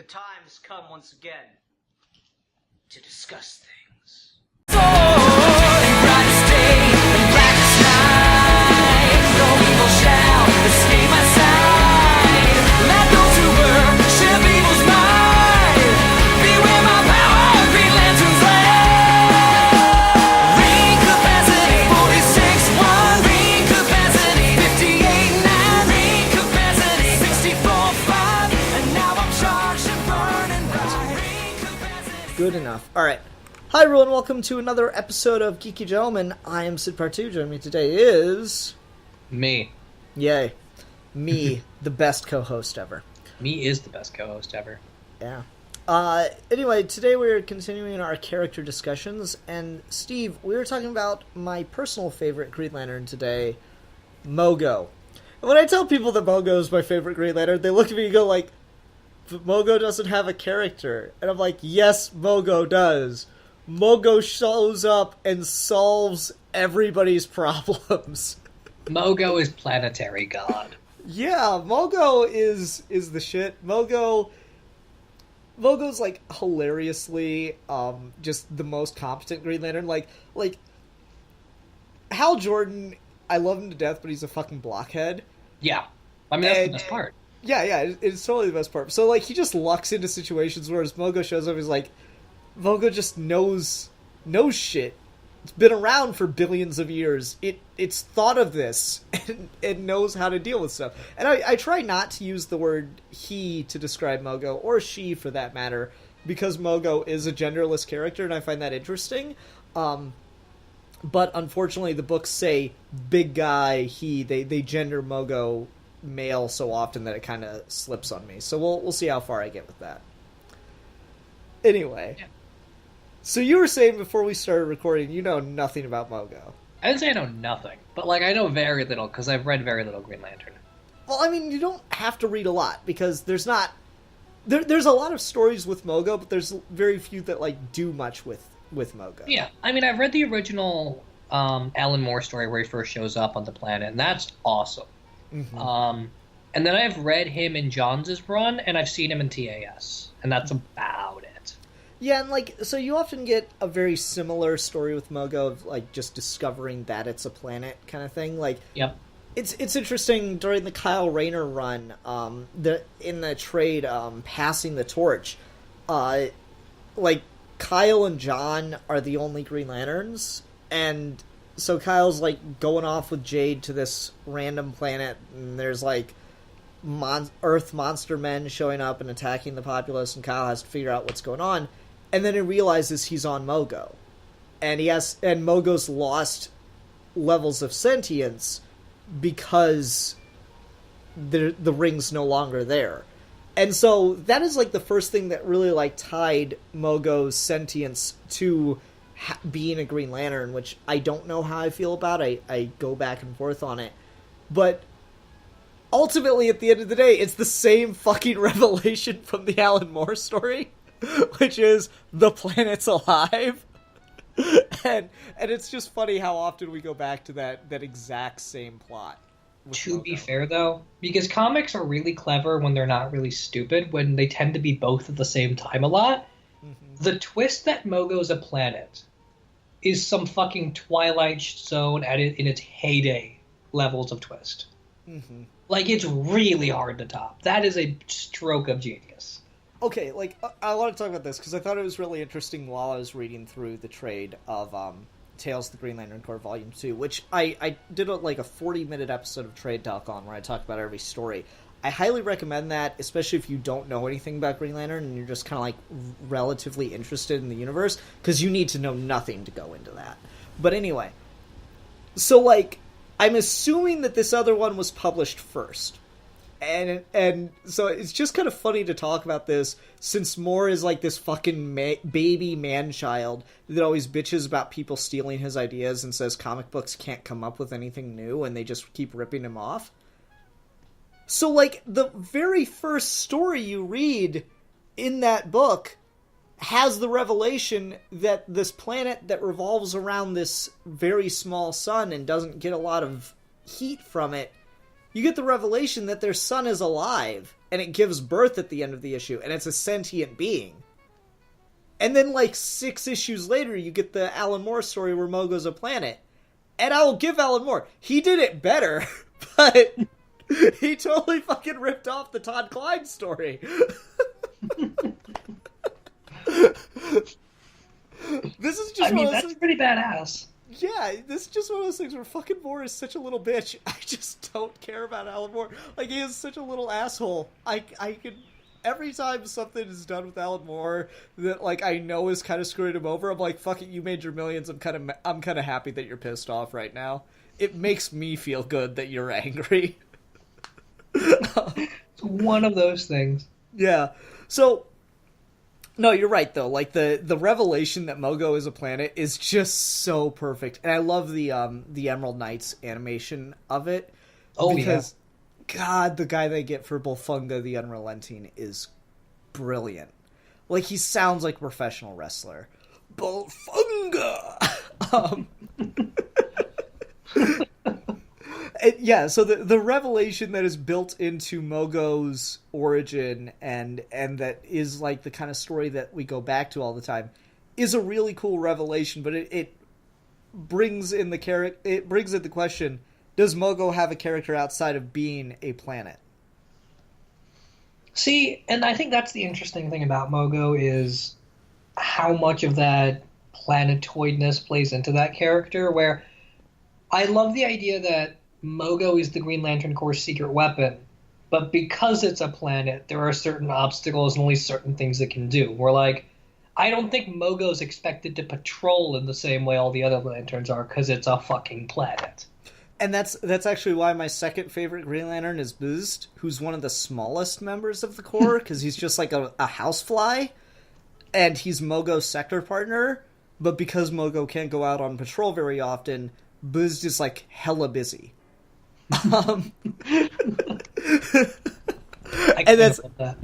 time has come once again to discuss things. Good enough. Alright. Hi everyone, welcome to another episode of Geeky Gentlemen. I am Sid Part2. Joining me today is... Me. Yay. Me, the best co-host ever. Me is the best co-host ever. Yeah. Anyway, today we're continuing our character discussions, and Steve, we were talking about my personal favorite Green Lantern today, Mogo. And when I tell people that Mogo is my favorite Green Lantern, they look at me and go like, but Mogo doesn't have a character. And I'm like, yes, Mogo does. Mogo shows up and solves everybody's problems. Mogo is planetary god. Yeah, Mogo is the shit. Mogo's like hilariously just the most competent Green Lantern. Like Hal Jordan, I love him to death, but he's a fucking blockhead. Yeah. I mean, that's the best part. Yeah, it's totally the best part. So, like, he just lucks into situations where as Mogo shows up, he's like, Mogo just knows shit. It's been around for billions of years. It's thought of this and knows how to deal with stuff. And I try not to use the word he to describe Mogo, or she for that matter, because Mogo is a genderless character, and I find that interesting. But unfortunately, the books say big guy, he, they gender Mogo male so often that it kind of slips on me. So we'll see how far I get with that. Anyway. Yeah. So you were saying before we started recording, you know nothing about Mogo. I didn't say I know nothing, but, like, I know very little, because I've read very little Green Lantern. Well, I mean, you don't have to read a lot, because there's not... There's a lot of stories with Mogo, but there's very few that, like, do much with Mogo. Yeah, I mean, I've read the original Alan Moore story where he first shows up on the planet, and that's awesome. Mm-hmm. And then I've read him in Johns' run, and I've seen him in TAS, and that's about it. Yeah, and, like, so you often get a very similar story with Mogo of, like, just discovering that it's a planet kind of thing. Like, yep. It's interesting, during the Kyle Rayner run, in the trade, Passing the Torch, like, Kyle and John are the only Green Lanterns, and so Kyle's, like, going off with Jade to this random planet, and there's, like, Earth monster men showing up and attacking the populace, and Kyle has to figure out what's going on, and then he realizes he's on Mogo. And and Mogo's lost levels of sentience because the ring's no longer there. And so that is, like, the first thing that really, like, tied Mogo's sentience to being a Green Lantern, which I don't know how I feel about. I go back and forth on it. But ultimately, at the end of the day, it's the same fucking revelation from the Alan Moore story, which is the planet's alive. and it's just funny how often we go back to that exact same plot. To be fair, though, because comics are really clever when they're not really stupid, when they tend to be both at the same time a lot. Mm-hmm. The twist that Mogo's a planet is some fucking Twilight Zone in its heyday levels of twist. Mm-hmm. Like, it's really hard to top. That is a stroke of genius. Okay, like, I want to talk about this, because I thought it was really interesting while I was reading through the trade of Tales of the Green Lantern Corps Volume 2, which I did a 40-minute episode of Trade Talk on, where I talked about every story. I highly recommend that, especially if you don't know anything about Green Lantern and you're just kind of, like, relatively interested in the universe, because you need to know nothing to go into that. But anyway, so, like, I'm assuming that this other one was published first. And so it's just kind of funny to talk about this, since Moore is like this fucking baby man-child that always bitches about people stealing his ideas and says comic books can't come up with anything new and they just keep ripping him off. So, like, the very first story you read in that book has the revelation that this planet that revolves around this very small sun and doesn't get a lot of heat from it, you get the revelation that their sun is alive. and it gives birth at the end of the issue, and it's a sentient being. And then, like, 6 issues later, you get the Alan Moore story where Mogo's a planet. And I will give Alan Moore, he did it better, but he totally fucking ripped off the Todd Klein story. This is just that's pretty badass. Yeah, this is just one of those things where fucking Moore is such a little bitch. I just don't care about Alan Moore. Like, he is such a little asshole. I could... Every time something is done with Alan Moore that, like, I know is kind of screwing him over, I'm like, fuck it, you made your millions. I'm kind of happy that you're pissed off right now. It makes me feel good that you're angry. It's one of those things. Yeah. So, no, you're right, though. Like, the revelation that Mogo is a planet is just so perfect. And I love the Emerald Knights animation of it. Oh, because, God, the guy they get for Bolfunga the Unrelenting is brilliant. Like, he sounds like a professional wrestler. Bolfunga! Yeah, so the revelation that is built into Mogo's origin and that is, like, the kind of story that we go back to all the time is a really cool revelation, but it brings in the question, does Mogo have a character outside of being a planet? See, and I think that's the interesting thing about Mogo is how much of that planetoidness plays into that character, where I love the idea that Mogo is the Green Lantern Corps' secret weapon, but because it's a planet, there are certain obstacles and only certain things it can do. We're like, I don't think Mogo's expected to patrol in the same way all the other lanterns are, because it's a fucking planet. And that's actually why my second favorite Green Lantern is Boost, who's one of the smallest members of the Corps, because he's just like a housefly, and he's Mogo's sector partner, but because Mogo can't go out on patrol very often, Boost is like hella busy. And that's that.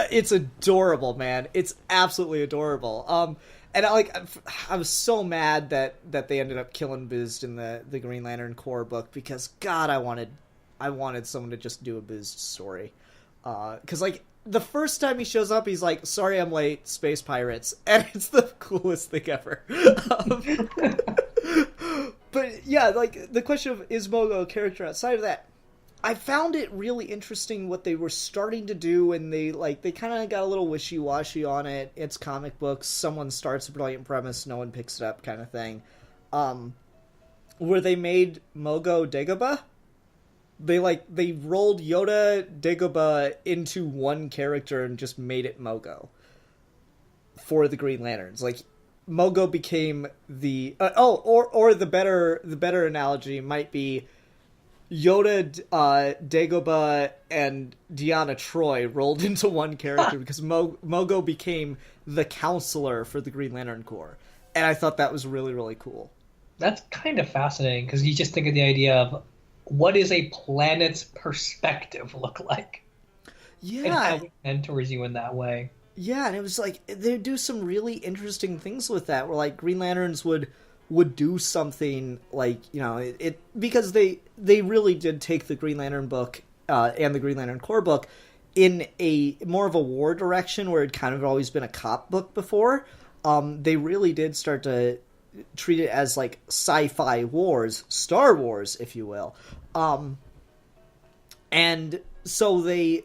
It's adorable, man. It's absolutely adorable. And I was so mad that they ended up killing Boost in the Green Lantern Corps book, because God, I wanted someone to just do a Boost story. Because like the first time he shows up, he's like, "Sorry, I'm late, space pirates," and it's the coolest thing ever. But yeah, like the question of is Mogo a character outside of that? I found it really interesting what they were starting to do, and they kind of got a little wishy-washy on it. It's comic books, someone starts a brilliant premise, no one picks it up kind of thing. Where they made Mogo Dagobah. They rolled Yoda Dagobah into one character and just made it Mogo for the Green Lanterns. Like, Mogo became the or the better analogy might be Yoda, Dagobah, and Deanna Troi rolled into one character because Mogo became the counselor for the Green Lantern Corps. And I thought that was really, really cool. That's kind of fascinating, because you just think of the idea of what is a planet's perspective look like? Yeah. And how it mentors you in that way. Yeah, and it was like, they do some really interesting things with that, where like Green Lanterns would do something like, you know, it because they really did take the Green Lantern book and the Green Lantern Corps book in a more of a war direction, where it kind of always been a cop book before. They really did start to treat it as like sci-fi wars, Star Wars, if you will. And so they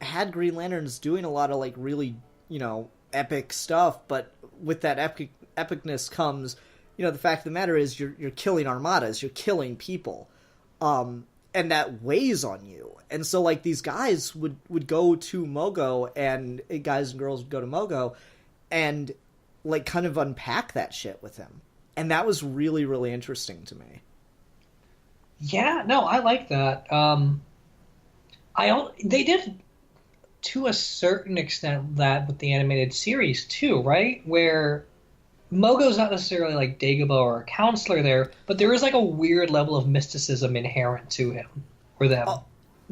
had Green Lanterns doing a lot of like really, you know, epic stuff, but with that epicness comes, you know, the fact of the matter is you're killing armadas, you're killing people, and that weighs on you. And so like these guys would go to Mogo, and guys and girls would go to Mogo and like kind of unpack that shit with him. And that was really, really interesting to me. Yeah, no, I like that. They did to a certain extent that with the animated series too, right? Where Mogo's not necessarily like Dagobah or a counselor there, but there is like a weird level of mysticism inherent to him or them. Oh,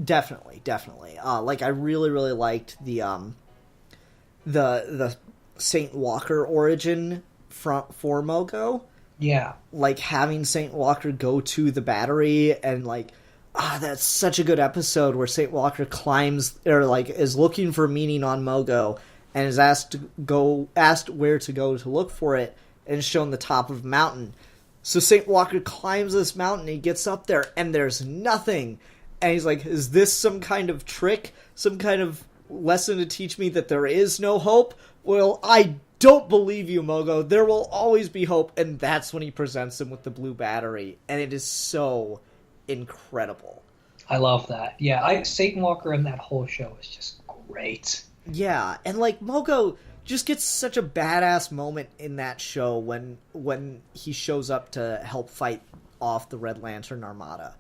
definitely. Like I really, really liked the Saint Walker origin for Mogo. Yeah. Like having Saint Walker go to the battery and like That's such a good episode where St. Walker climbs, or like is looking for meaning on Mogo, and is asked where to go to look for it, and is shown the top of a mountain. So St. Walker climbs this mountain, he gets up there, and there's nothing. And he's like, is this some kind of trick? Some kind of lesson to teach me that there is no hope? Well, I don't believe you, Mogo. There will always be hope. And that's when he presents him with the blue battery. And it is so incredible. I love that. Yeah, Satan Walker in that whole show is just great. Yeah, and like Mogo just gets such a badass moment in that show when he shows up to help fight off the Red Lantern Armada.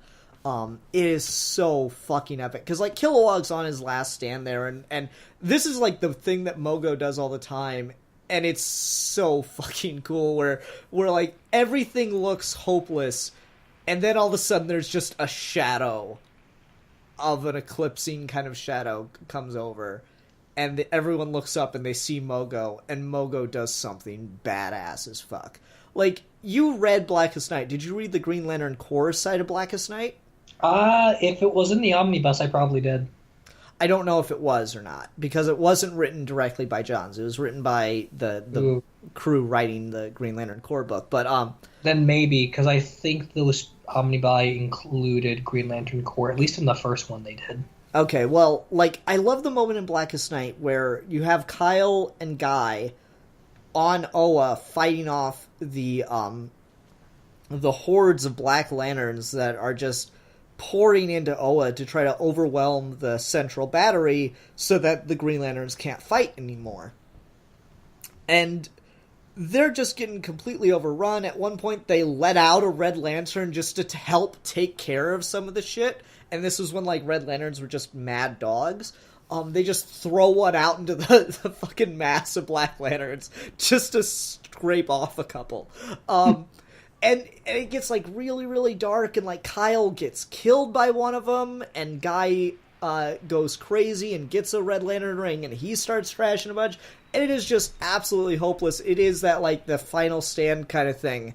It is so fucking epic. Because, like, Kilowog's on his last stand there, and this is, like, the thing that Mogo does all the time, and it's so fucking cool, where like, everything looks hopeless, and then all of a sudden there's just a shadow of an eclipsing kind of shadow comes over, and everyone looks up and they see Mogo, and Mogo does something badass as fuck. Like, you read Blackest Night. Did you read the Green Lantern Corps side of Blackest Night? If it was in the omnibus, I probably did. I don't know if it was or not, because it wasn't written directly by Johns. It was written by the crew writing the Green Lantern Corps book. But then maybe, because I think those omnibi included Green Lantern Corps, at least in the first one they did. Okay, well, like, I love the moment in Blackest Night where you have Kyle and Guy on Oa fighting off the hordes of Black Lanterns that are just pouring into Oa to try to overwhelm the central battery so that the Green Lanterns can't fight anymore. And they're just getting completely overrun. At one point, they let out a Red Lantern just to help take care of some of the shit. And this was when, like, Red Lanterns were just mad dogs. They just throw one out into the fucking mass of Black Lanterns just to scrape off a couple. And it gets, like, really, really dark, and, like, Kyle gets killed by one of them, and Guy goes crazy and gets a Red Lantern ring, and he starts trashing a bunch, and it is just absolutely hopeless. It is that, like, the final stand kind of thing.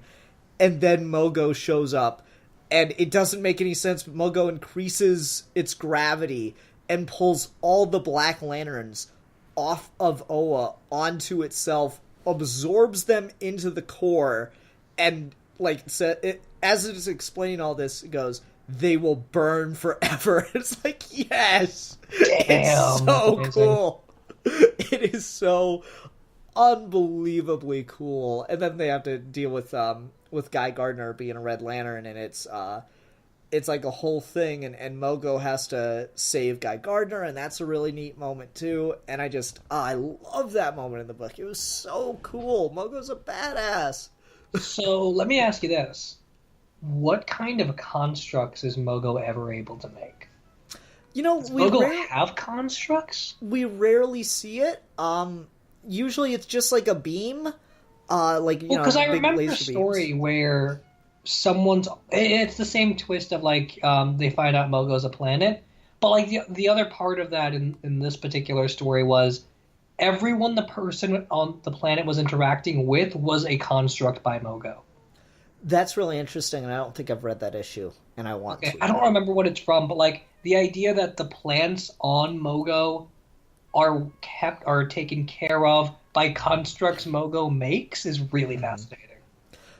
And then Mogo shows up, and it doesn't make any sense, but Mogo increases its gravity and pulls all the Black Lanterns off of Oa onto itself, absorbs them into the core, and, like, as it is explaining all this, it goes, they will burn forever. It's like, yes! Damn, it's so cool! It is so unbelievably cool. And then they have to deal with Guy Gardner being a Red Lantern, and it's like a whole thing, and Mogo has to save Guy Gardner, and that's a really neat moment too. And I love that moment in the book. It was so cool. Mogo's a badass. So let me ask you this. What kind of constructs is Mogo ever able to make? You know, does Mogo have constructs? We rarely see it. Usually it's just like a beam. Because I remember a story where it's the same twist of, like, they find out Mogo's a planet, but, like, the other part of that in this particular story was everyone the person on the planet was interacting with was a construct by Mogo. That's really interesting, and I don't think I've read that issue, and I want to. I don't remember what it's from, but, like, the idea that the plants on Mogo are taken care of by constructs Mogo makes is really fascinating.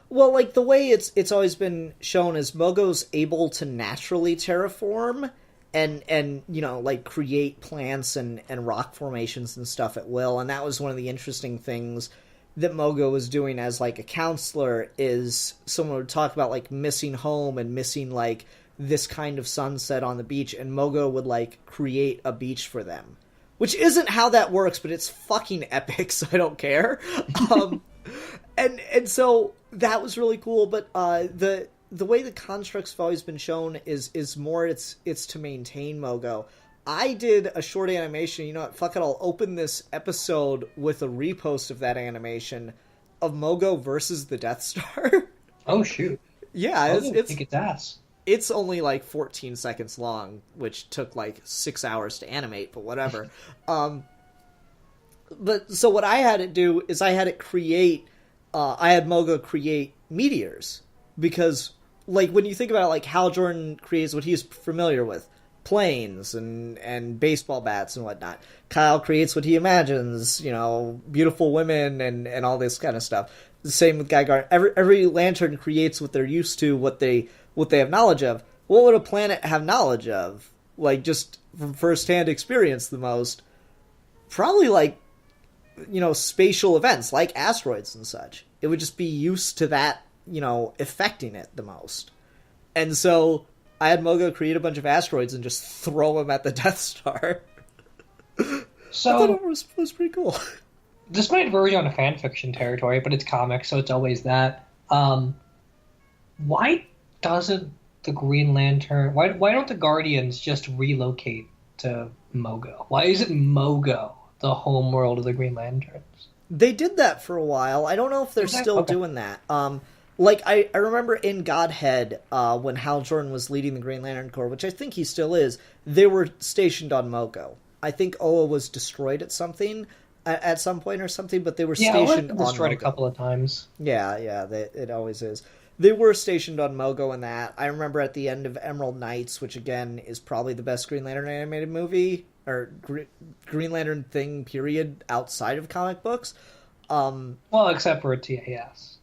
Well, like, the way it's always been shown is Mogo's able to naturally terraform and you know, like, create plants and rock formations and stuff at will, and that was one of the interesting things that Mogo was doing as, like, a counselor, is someone would talk about, like, missing home and missing, like, this kind of sunset on the beach, and Mogo would, like, create a beach for them. Which isn't how that works, but it's fucking epic, so I don't care. And so that was really cool, but the way the constructs have always been shown is more it's to maintain Mogo. I did a short animation, you know what, fuck it, I'll open this episode with a repost of that animation of Mogo versus the Death Star. Oh, shoot. Yeah, it's kick its ass. It's only, like, 14 seconds long, which took, like, 6 hours to animate, but whatever. But, so what I had it do is I had Mogo create meteors, because like, when you think about it, like, Hal Jordan creates what he's familiar with. Planes and baseball bats and whatnot. Kyle creates what he imagines, beautiful women and all this kind of stuff. The same with Guy Gardner. Every lantern creates what they're used to, what they have knowledge of. What would a planet have knowledge of? Like, just from first-hand experience the most? Probably, like, spatial events, like asteroids and such. It would just be used to that, affecting it the most. And so I had Mogo create a bunch of asteroids and just throw them at the Death Star. So I thought it was pretty cool. This might verge on a fanfiction territory, but it's comics, so it's always that. Why doesn't the Green Lantern... Why don't the Guardians just relocate to Mogo? Why isn't Mogo the home world of the Green Lanterns? They did that for a while. I don't know if they're still doing that. Like, I remember in Godhead, when Hal Jordan was leading the Green Lantern Corps, which I think he still is, they were stationed on Mogo. I think Oa was destroyed at some point or something, but they were stationed on Mogo. Destroyed a couple of times. Yeah, it always is. They were stationed on Mogo in that. I remember at the end of Emerald Knights, which again is probably the best Green Lantern animated movie, or Green Lantern thing, period, outside of comic books. Well, except for TAS.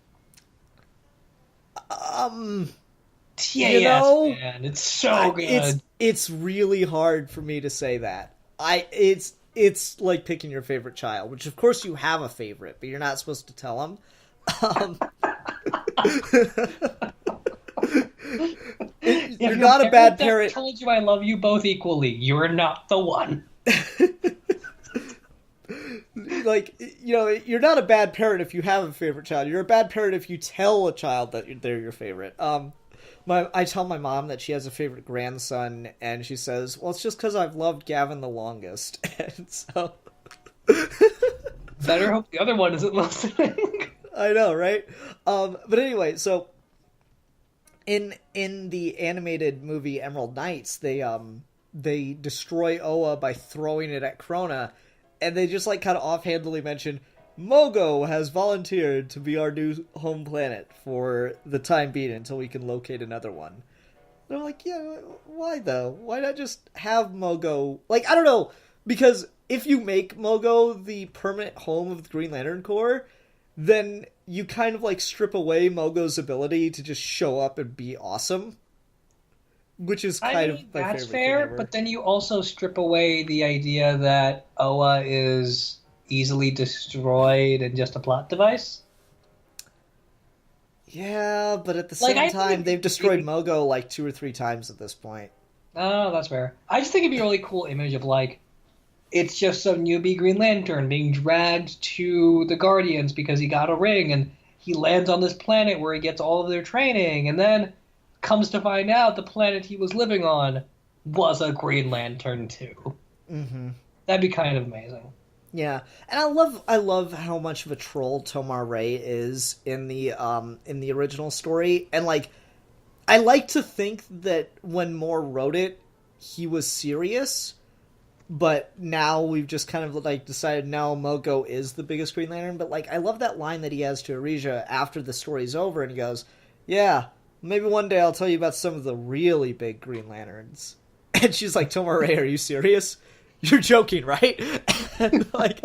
TAS, man, it's so good. It's really hard for me to say that. It's like picking your favorite child, which of course you have a favorite, but you're not supposed to tell them. You're not a bad parent. I told you I love you both equally. You're not the one. Like, you're not a bad parent if you have a favorite child. You're a bad parent if you tell a child that they're your favorite. I tell my mom that she has a favorite grandson, and she says, well, it's just because I've loved Gavin the longest. And so... Better hope the other one isn't listening. I know, right? But anyway, so in the animated movie Emerald Knights, they destroy Oa by throwing it at Krona, and they just, like, kind of offhandedly mention, Mogo has volunteered to be our new home planet for the time being until we can locate another one. And I'm like, yeah, why though? Why not just have Mogo... Like, I don't know, because if you make Mogo the permanent home of the Green Lantern Corps, then you kind of, like, strip away Mogo's ability to just show up and be awesome. Which is kind of my that's favorite fair, thing ever. but then you also strip away the idea that Oa is easily destroyed and just a plot device. Yeah, but at the same time, they've destroyed Mogo like 2 or 3 times at this point. Oh, that's fair. I just think it'd be a really cool image of, like, it's just some newbie Green Lantern being dragged to the Guardians because he got a ring, and he lands on this planet where he gets all of their training, and then comes to find out the planet he was living on was a Green Lantern too. Mm-hmm. That'd be kind of amazing. Yeah, and I love how much of a troll Tomar Ray is in the original story, and, like, I like to think that when Moore wrote it, he was serious, but now we've just kind of, like, decided now Mogo is the biggest Green Lantern. But, like, I love that line that he has to Arisia after the story's over, and he goes, yeah, maybe one day I'll tell you about some of the really big Green Lanterns. And she's like, Tomar Ray, are you serious? You're joking, right? And, like,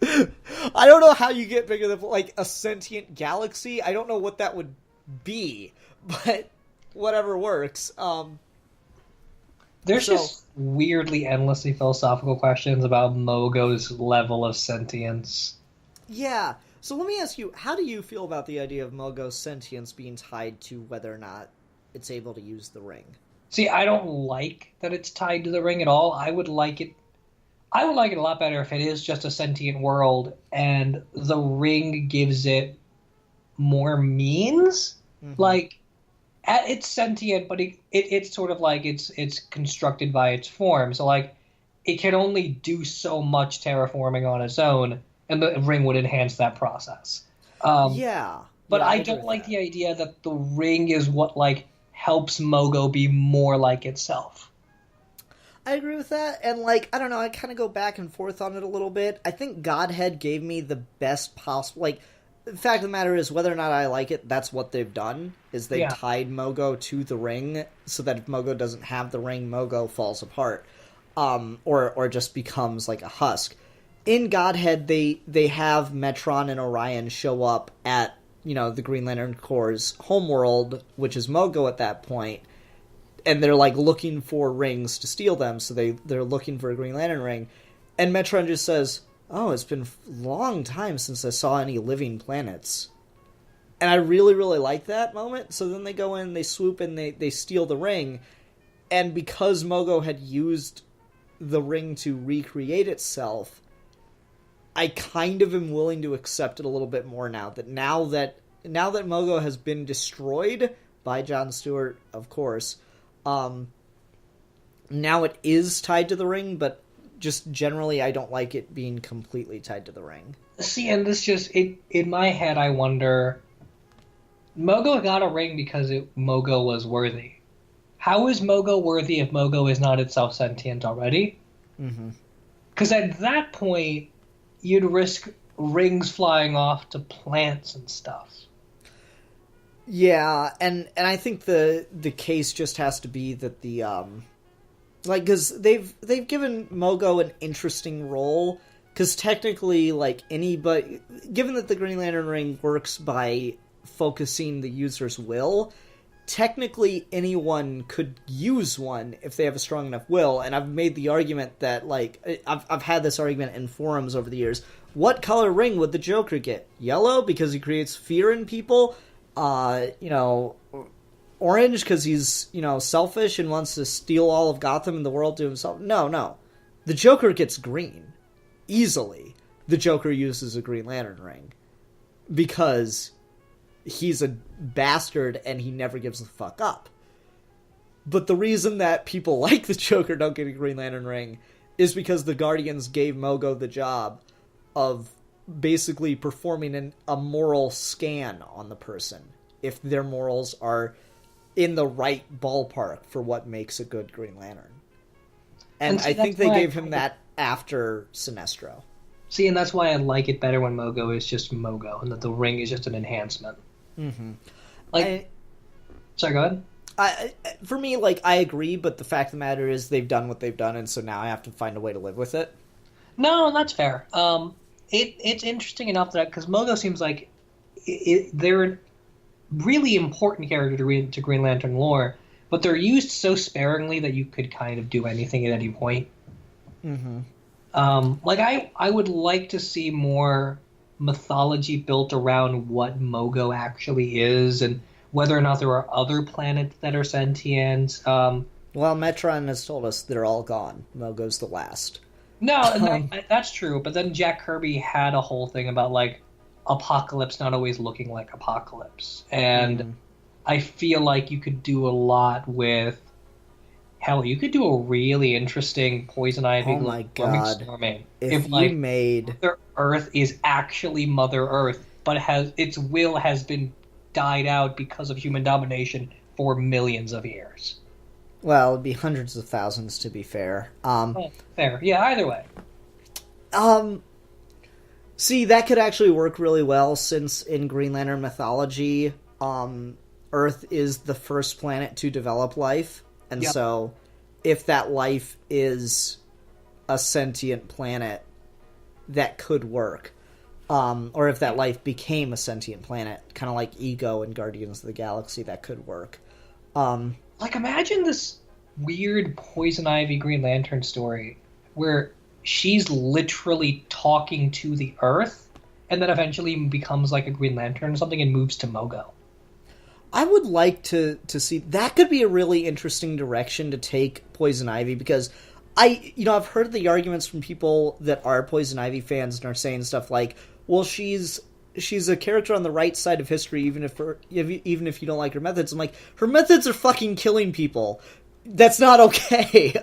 I don't know how you get bigger than, like, a sentient galaxy. I don't know what that would be, but whatever works. There's just weirdly, endlessly philosophical questions about Mogo's level of sentience. Yeah. So let me ask you, how do you feel about the idea of Mogo's sentience being tied to whether or not it's able to use the ring? See, I don't like that it's tied to the ring at all. I would like it a lot better if it is just a sentient world and the ring gives it more means. Mm-hmm. Like, it's sentient, but it's sort of like it's constructed by its form. So, like, it can only do so much terraforming on its own, and the ring would enhance that process. Yeah. But I don't like the idea that the ring is what, like, helps Mogo be more like itself. I agree with that, and, like, I don't know, I kind of go back and forth on it a little bit. I think Godhead gave me the best possible, like, the fact of the matter is, whether or not I like it, that's what they've done, is they've Yeah. tied Mogo to the ring, so that if Mogo doesn't have the ring, Mogo falls apart. Or just becomes like a husk. In Godhead, they have Metron and Orion show up at, the Green Lantern Corps' homeworld, which is Mogo at that point, and they're like looking for rings to steal them, so they're looking for a Green Lantern ring, and Metron just says, "Oh, it's been a long time since I saw any living planets." And I really, really like that moment. So then they go in, they swoop in, they steal the ring, and because Mogo had used the ring to recreate itself, I kind of am willing to accept it a little bit more now that Mogo has been destroyed by Jon Stewart, of course. Now it is tied to the ring, but just generally I don't like it being completely tied to the ring. See, and this just in my head, I wonder. Mogo got a ring because Mogo was worthy. How is Mogo worthy if Mogo is not itself sentient already? Because at that point, you'd risk rings flying off to plants and stuff. Yeah, and I think the case just has to be that the because they've given Mogo an interesting role, because technically, like, anybody, given that the Green Lantern ring works by focusing the user's will, technically anyone could use one if they have a strong enough will. And I've made the argument that, like, I've had this argument in forums over the years. What color ring would the Joker get? Yellow, because he creates fear in people? Orange, because he's, selfish and wants to steal all of Gotham and the world to himself? No. The Joker gets green. Easily. The Joker uses a Green Lantern ring. Because he's a bastard and he never gives the fuck up. But the reason that people like the Joker don't get a Green Lantern ring is because the Guardians gave Mogo the job of basically performing a moral scan on the person, if their morals are in the right ballpark for what makes a good Green Lantern. And I think they gave him that after Sinestro. See, and that's why I like it better when Mogo is just Mogo, and that the ring is just an enhancement. Sorry, go ahead. For me, like, I agree, but the fact of the matter is they've done what they've done, and so now I have to find a way to live with it. No, that's fair. It's interesting enough that, because Mogo seems like they're a really important character to Green Lantern lore, but they're used so sparingly that you could kind of do anything at any point. I would like to see more mythology built around what Mogo actually is, and whether or not there are other planets that are sentient. Well, Metron has told us they're all gone. Mogo's the last. No, that's true. But then Jack Kirby had a whole thing about, like, Apocalypse not always looking like Apocalypse. And I feel like you could do a lot with... Hell, you could do a really interesting Poison Ivy storming. If you made... Mother Earth is actually Mother Earth, but its will has been died out because of human domination for millions of years. Well, it'd be hundreds of thousands, to be fair. Fair. Yeah, either way. See, that could actually work really well, since in Green Lantern mythology, Earth is the first planet to develop life. And so, if that life is a sentient planet, that could work. Or if that life became a sentient planet, kind of like Ego in Guardians of the Galaxy, that could work. Imagine this weird Poison Ivy Green Lantern story where she's literally talking to the Earth, and then eventually becomes like a Green Lantern or something and moves to Mogo. I would like to see... That could be a really interesting direction to take Poison Ivy, because I've heard the arguments from people that are Poison Ivy fans and are saying stuff like, well, she's a character on the right side of history, even if you don't like her methods. I'm like, her methods are fucking killing people. That's not okay.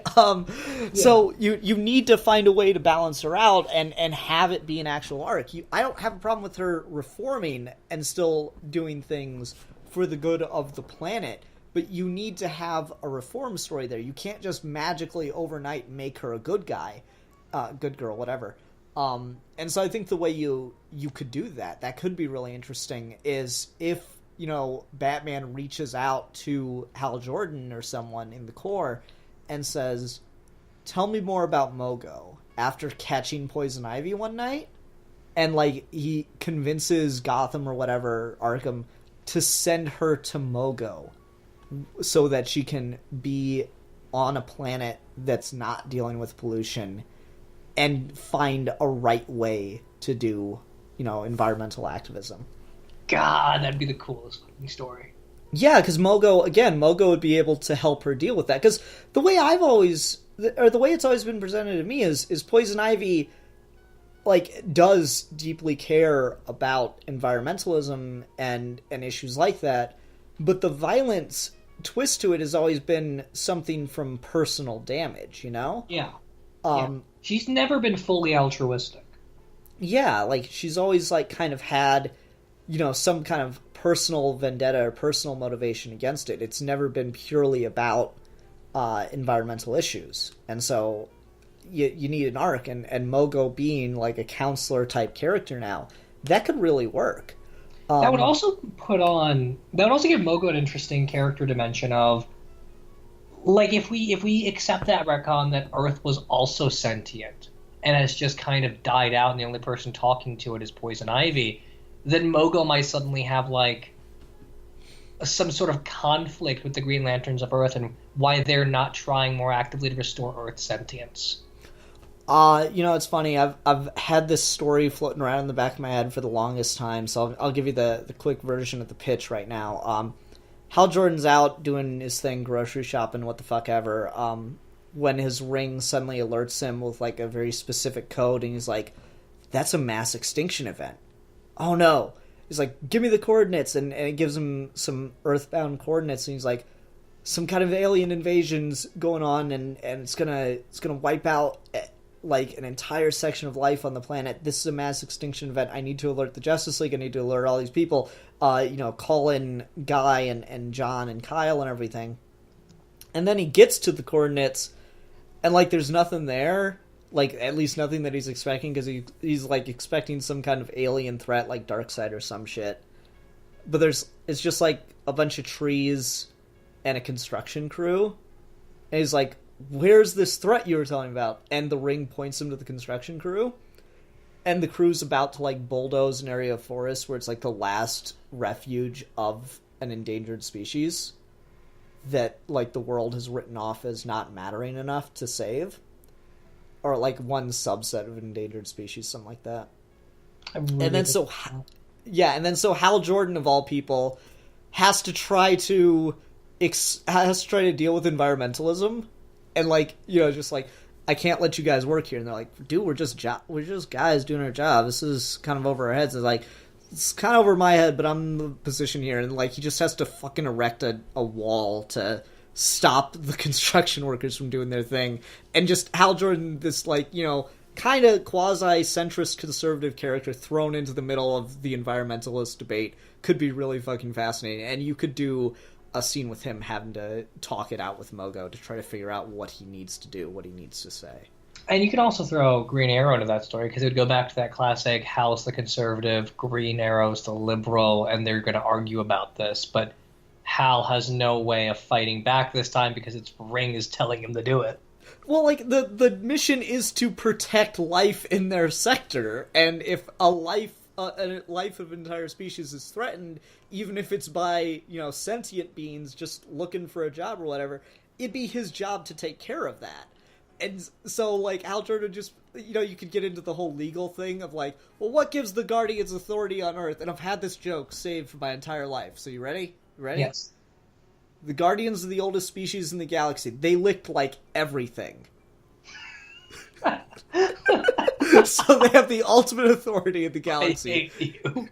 So you need to find a way to balance her out and have it be an actual arc. I don't have a problem with her reforming and still doing things for the good of the planet, but you need to have a reform story there. You can't just magically overnight make her a good guy, good girl, whatever. And so I think the way you could do that could be really interesting, is if, Batman reaches out to Hal Jordan or someone in the Corps and says, tell me more about Mogo, after catching Poison Ivy one night, and, he convinces Gotham or whatever, Arkham, to send her to Mogo so that she can be on a planet that's not dealing with pollution and find a right way to do, environmental activism. God, that'd be the coolest fucking story. Yeah, because Mogo would be able to help her deal with that. Because the way it's always been presented to me is Poison Ivy, does deeply care about environmentalism and issues like that, but the violence twist to it has always been something from personal damage, Yeah. She's never been fully altruistic. Yeah, she's always, kind of had, some kind of personal vendetta or personal motivation against it. It's never been purely about environmental issues. And so you need an arc, and Mogo being, a counselor-type character now, that could really work. That would also give Mogo an interesting character dimension of, if we accept that retcon that Earth was also sentient and has just kind of died out and the only person talking to it is Poison Ivy, then Mogo might suddenly have, some sort of conflict with the Green Lanterns of Earth and why they're not trying more actively to restore Earth's sentience. It's funny. I've had this story floating around in the back of my head for the longest time, so I'll give you the quick version of the pitch right now. Hal Jordan's out doing his thing, grocery shopping, what the fuck ever, when his ring suddenly alerts him with, a very specific code, and he's like, that's a mass extinction event. Oh no. He's like, give me the coordinates, and it gives him some Earthbound coordinates, and he's like, some kind of alien invasion's going on, and it's gonna wipe out an entire section of life on the planet. This is a mass extinction event. I need to alert the Justice League. I need to alert all these people. Call in Guy and John and Kyle and everything. And then he gets to the coordinates, and there's nothing there. At least nothing that he's expecting, because he's expecting some kind of alien threat, like Darkseid or some shit. But it's just a bunch of trees and a construction crew. And he's like, where's this threat you were telling me about? And the ring points him to the construction crew. And the crew's about to bulldoze an area of forest where it's the last refuge of an endangered species that the world has written off as not mattering enough to save. Or one subset of an endangered species, something like that. And then so Hal Jordan, of all people, has to try to deal with environmentalism, and I can't let you guys work here. And they're like, dude, we're just guys doing our job. This is kind of over our heads. It's kind of over my head, but I'm in the position here, and he just has to fucking erect a wall to stop the construction workers from doing their thing. And just Hal Jordan, this kind of quasi-centrist conservative character thrown into the middle of the environmentalist debate could be really fucking fascinating. And you could do a scene with him having to talk it out with Mogo to try to figure out what he needs to do, what he needs to say. And you can also throw Green Arrow into that story, because it would go back to that classic, Hal's the conservative, Green Arrow's the liberal, and they're going to argue about this, but Hal has no way of fighting back this time because its ring is telling him to do it. Well, the mission is to protect life in their sector, and if a life of an entire species is threatened, even if it's by, sentient beings just looking for a job or whatever, it'd be his job to take care of that. And so, Hal Jordan just, you could get into the whole legal thing of well, what gives the Guardians authority on Earth? And I've had this joke saved for my entire life. So you ready? Yes. The Guardians are the oldest species in the galaxy. They licked, everything. So they have the ultimate authority in the galaxy. I hate you.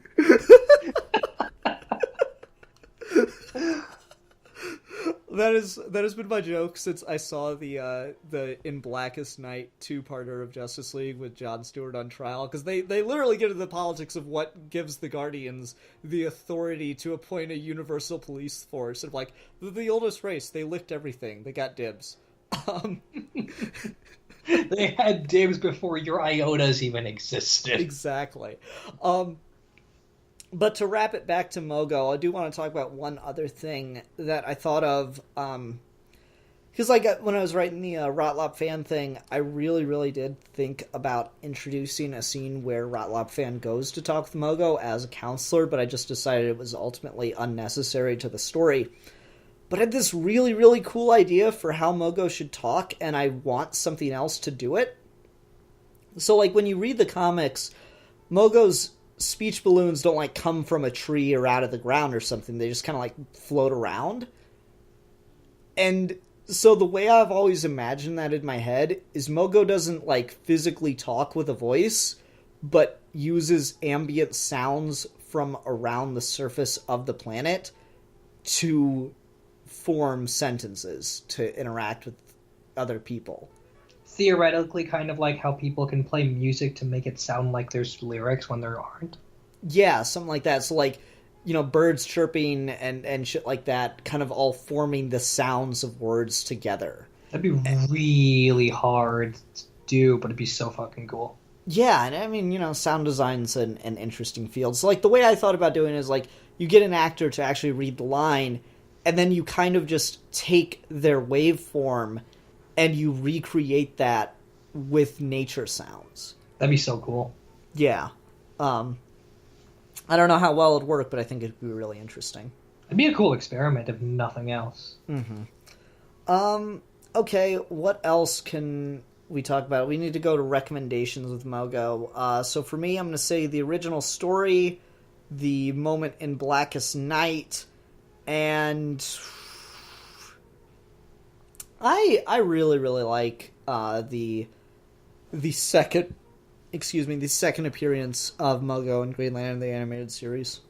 That has been my joke since I saw the In Blackest Night 2-parter of Justice League with Jon Stewart on trial, because they literally get into the politics of what gives the Guardians the authority to appoint a universal police force. And the oldest race, they licked everything, they got dibs. They had dibs before your iotas even existed. Exactly. But to wrap it back to Mogo, I do want to talk about one other thing that I thought of. Because when I was writing the Rotlop fan thing, I really, really did think about introducing a scene where Rotlop fan goes to talk with Mogo as a counselor, but I just decided it was ultimately unnecessary to the story. But I had this really, really cool idea for how Mogo should talk, and I want something else to do it. So, when you read the comics, Mogo's speech balloons don't, come from a tree or out of the ground or something. They just kind of, float around. And so the way I've always imagined that in my head is Mogo doesn't, physically talk with a voice, but uses ambient sounds from around the surface of the planet to form sentences to interact with other people. Theoretically, kind of like how people can play music to make it sound like there's lyrics when there aren't. Yeah, something like that. So, birds chirping and shit like that, kind of all forming the sounds of words together. That'd be really hard to do, but it'd be so fucking cool. Yeah, and I mean, sound design's an interesting field. So, the way I thought about doing it is, you get an actor to actually read the line, and then you kind of just take their waveform and you recreate that with nature sounds. That'd be so cool. Yeah. I don't know how well it'd work, but I think it'd be really interesting. It'd be a cool experiment, if nothing else. Mm-hmm. Okay, what else can we talk about? We need to go to recommendations with Mogo. So for me, I'm going to say the original story, the moment in Blackest Night, and I really, really like the second appearance of Mogo in Green Lantern the Animated Series.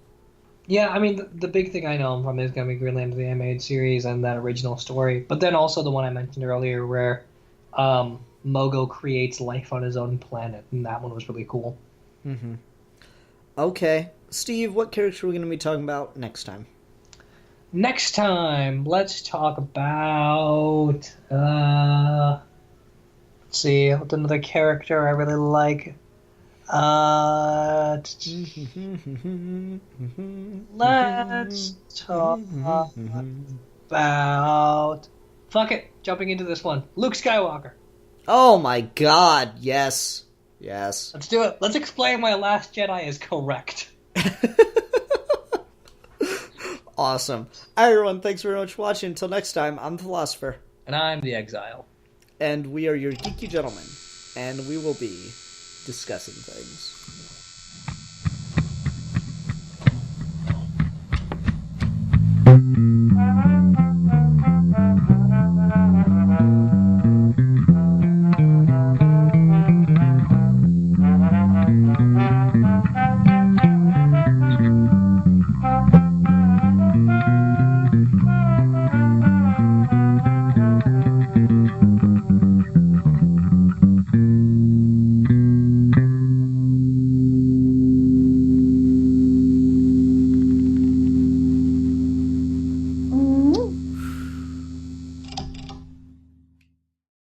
Yeah, I mean, the big thing I know him from is going to be Green Lantern the Animated Series and that original story, but then also the one I mentioned earlier where Mogo creates life on his own planet, and that one was really cool. Mm-hmm. Okay. Steve, what character are we going to be talking about next time? Next time, let's talk about... let's see, what's another character I really like? Let's talk about... Fuck it, jumping into this one. Luke Skywalker. Oh my god, yes. Yes. Let's do it. Let's explain why Last Jedi is correct. Awesome. All right, everyone, thanks very much for watching. Until next time, I'm the Philosopher. And I'm the Exile. And we are your geeky gentlemen. And we will be discussing things.